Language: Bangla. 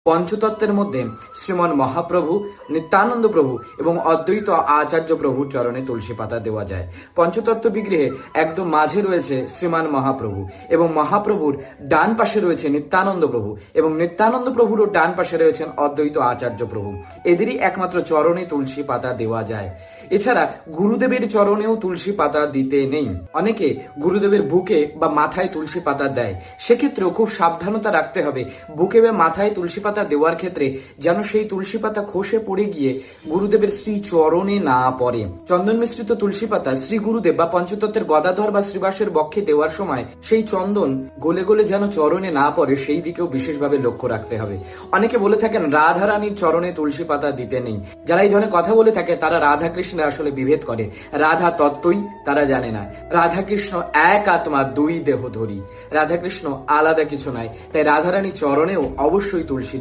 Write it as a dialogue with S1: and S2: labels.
S1: পঞ্চতত্ত্বের মধ্যে শ্রীমন মহাপ্রভু, নিত্যানন্দ প্রভু এবং অদ্বৈত আচার্য প্রভুর চরণে তুলসী পাতা দেওয়া যায়। পঞ্চতত্ত্ব বিগ্রহে একদম মাঝে রয়েছে শ্রীমান মহাপ্রভু এবং মহাপ্রভুর ডান পাশে রয়েছে নিত্যানন্দ প্রভু এবং নিত্যানন্দ প্রভুরও ডান পাশে রয়েছেন অদ্বৈত আচার্য প্রভু। এদেরই একমাত্র চরণে তুলসী পাতা দেওয়া যায়। এছাড়া গুরুদেবের চরণেও তুলসী পাতা দিতে নেই। অনেকে গুরুদেবের বুকে বা মাথায় তুলসী পাতা দেয়, সেক্ষেত্রেও খুব সাবধানতা রাখতে হবে। বুকে বা মাথায় তুলসী পাতা দেওয়ার ক্ষেত্রে যেন সেই তুলসী পাতা খসে পড়ে গিয়ে গুরুদেবের শ্রী চরণে না পড়ে। চন্দন মিশ্রিত তুলসী পাতা শ্রী গুরুদেব বা পঞ্চতত্ত্বের গদাধর বা শ্রীবাসের বক্ষে দেওয়ার সময় সেই চন্দন গলে গলে যেন চরণে না পড়ে, সেই দিকেও বিশেষভাবে লক্ষ্য রাখতে হবে। অনেকে বলে থাকেন রাধা রানীর চরণে তুলসী পাতা দিতে নেই। যারা এই ধরনের কথা বলে থাকে তারা রাধা কৃষ্ণের আসলে বিভেদ করে। রাধা তত্ত্বই তারা জানে না। রাধা কৃষ্ণ এক আত্মা, দুই দেহ ধরি। রাধা কৃষ্ণ আলাদা কিছু নয়। তাই রাধারানী চরণেও অবশ্যই তুলসী